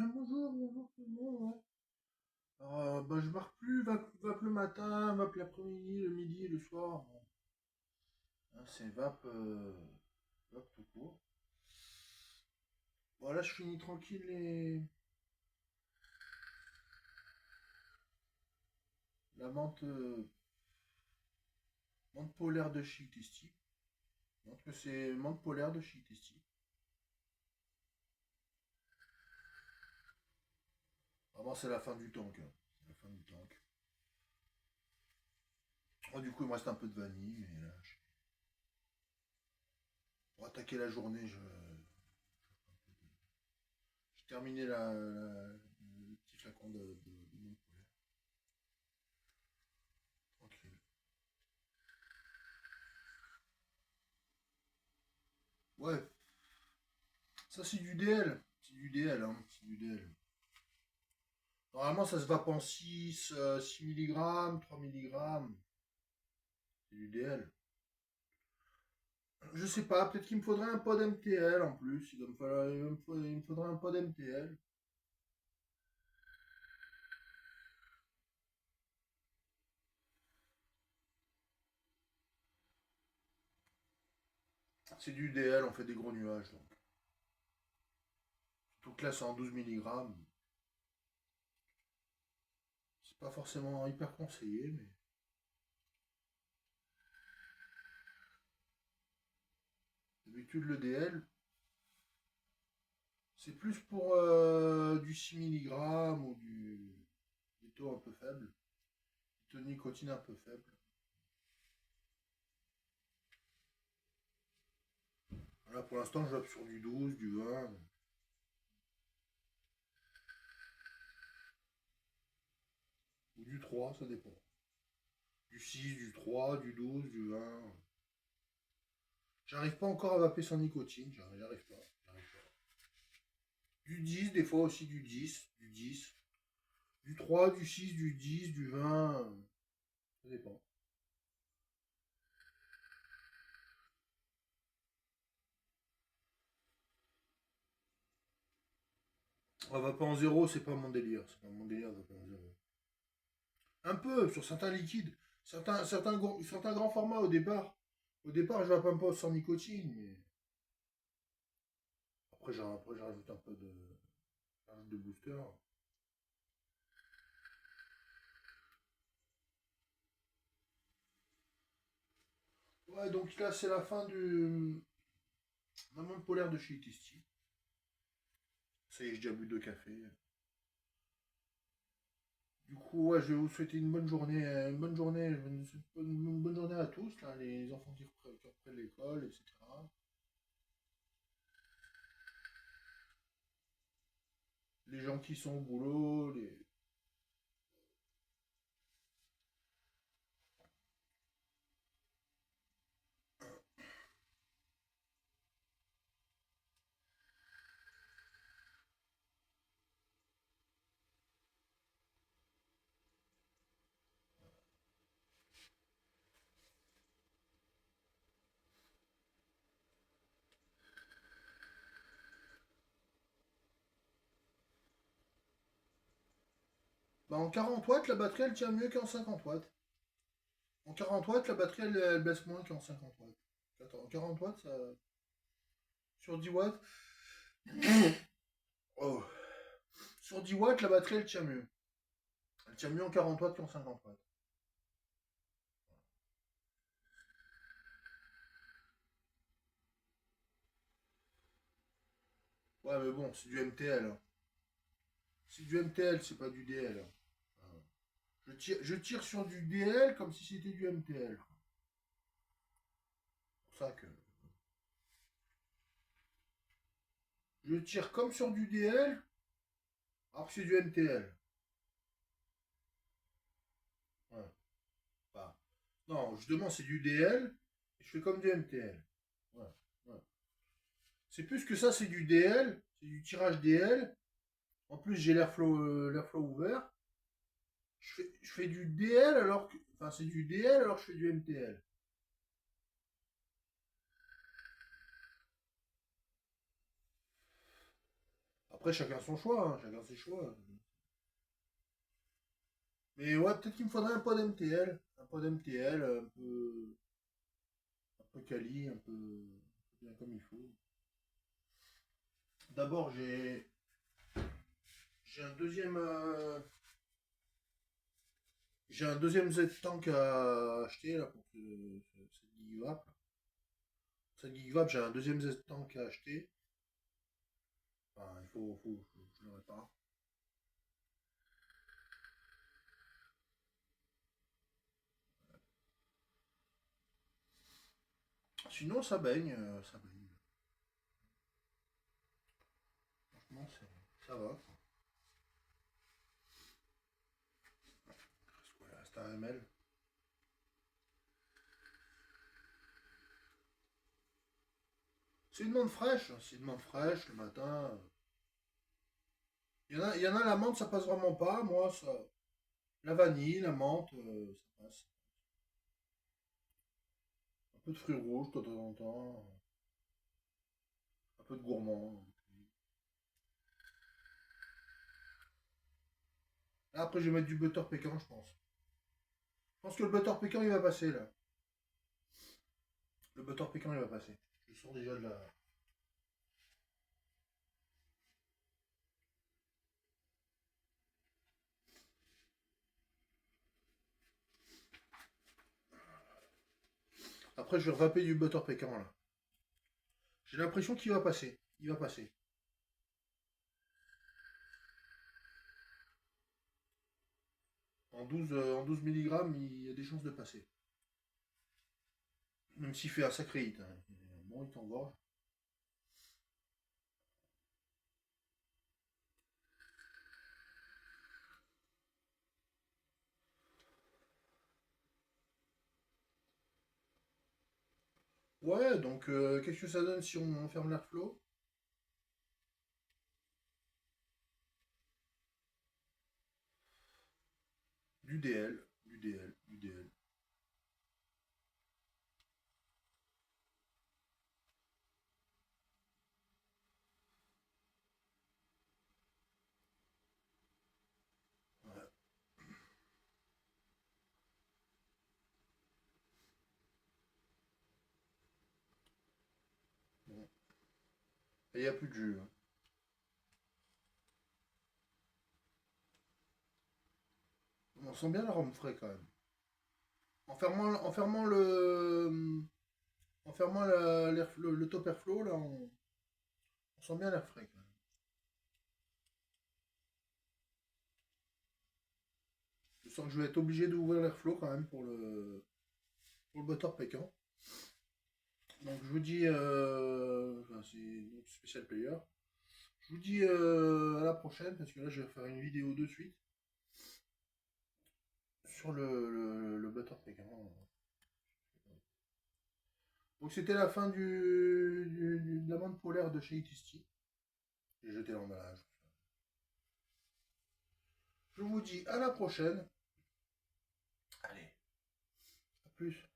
Bonjour, bonjour tout le monde, ouais. Je marque plus, vape le matin, vape l'après-midi, le midi, le soir. Bon, hein, c'est vape tout court. Voilà, je finis tranquille la menthe polaire de chez Testy. Donc c'est menthe polaire de chez Testy. Vraiment, c'est la fin du tank, hein. C'est la fin du tank. Oh, du coup, il me reste un peu de vanille, mais là, pour attaquer la journée, j'ai terminé le petit flacon de menthe polaire. Tranquille. Ouais, ça c'est du DL. C'est du DL, hein. C'est du DL. Normalement, ça se vape en 6 mg, 3 mg. C'est du DL. Je sais pas, peut-être qu'il me faudrait un pod MTL en plus. Il me faudrait un pod MTL. C'est du DL, on fait des gros nuages donc. Surtout que là, c'est en 12 mg. C'est pas forcément hyper conseillé, mais. D'habitude, le DL, c'est plus pour du 6 mg ou des taux un peu faibles. Des taux de nicotine un peu faibles. Là, pour l'instant, je vape sur du 12, du 20. Ou du 3, ça dépend. Du 6, du 3, du 12, du 20. J'arrive pas encore à vaper sans nicotine, j'arrive pas. J'arrive pas. Du 10, des fois aussi du 10, du 10. Du 3, du 6, du 10, du 20. Ça dépend. On va pas en zéro, c'est pas mon délire. C'est pas mon délire de vaper en zéro. Un peu, sur certains liquides. Certains grands formats au départ. Au départ, je vape un peu sans nicotine, mais après, je rajoute un peu de booster. Ouais, donc là, c'est la fin du Maman polaire de chez Testy. Ça y est, j'ai déjà bu 2 cafés. Du coup, ouais, je vais vous souhaiter une bonne journée, une bonne journée à tous, là, les enfants qui reprennent l'école, etc. Les gens qui sont au boulot, les... Bah, en 40 watts, la batterie, elle tient mieux qu'en 50 watts. En 40 watts, la batterie, elle baisse moins qu'en 50 watts. Attends, en 40 watts, ça... Sur 10 watts... Oh. Sur 10 watts, la batterie, elle tient mieux. Elle tient mieux en 40 watts qu'en 50 watts. Ouais, mais bon, c'est du MTL, hein. C'est du MTL, c'est pas du DL, hein. Ah ouais. Je tire sur du DL comme si c'était du MTL. C'est pour ça que je tire comme sur du DL alors que c'est du MTL. Ouais. Bah, non, justement, c'est du DL et je fais comme du MTL. Ouais, ouais. C'est plus que ça, c'est du DL, c'est du tirage DL. En plus, j'ai l'airflow ouvert. Je fais du DL alors que. Enfin, c'est du DL alors que je fais du MTL. Après, chacun son choix, hein, chacun ses choix. Mais ouais, peut-être qu'il me faudrait un pod MTL. Un pod MTL un peu quali, un peu bien comme il faut. D'abord, j'ai un deuxième. J'ai un deuxième Z-Tank à acheter là pour cette GigVap. Cette GigVap, j'ai un deuxième Z-Tank à acheter. Enfin, je le répare. Sinon, ça baigne, ça baigne. Franchement, ça va. C'est un ML. C'est une menthe fraîche, c'est une menthe fraîche le matin. Il y en a, la menthe, ça passe vraiment pas. Moi, ça. La vanille, la menthe, ça passe. Un peu de fruits rouges, de temps en temps. Un peu de gourmand. Là, après, je vais mettre du butter pécan, je pense. Je pense que le butter pécan, il va passer, là. Le butter pécan, il va passer. Je sors déjà de la. Après, je vais revaper du butter pécan, là. J'ai l'impression qu'il va passer. Il va passer. En 12 mg, il y a des chances de passer. Même s'il fait un sacré hit, hein. Bon, il t'engorge. Ouais, donc qu'est-ce que ça donne si on ferme l'airflow? Du DL, du DL, du DL. Ouais, bon. Et il n'y a plus de jus, hein. On sent bien l'arôme frais quand même. En fermant le top airflow, là, on sent bien l'air frais quand même. Je sens que je vais être obligé d'ouvrir l'airflow quand même pour le butter pécan. Donc je vous dis, enfin, c'est donc spécial player. Je vous dis à la prochaine parce que là je vais faire une vidéo de suite sur le butter pécan. Donc c'était la fin de l'amande polaire de chez Itisti. J'ai jeté l'emballage. Je vous dis à la prochaine. Allez, à plus.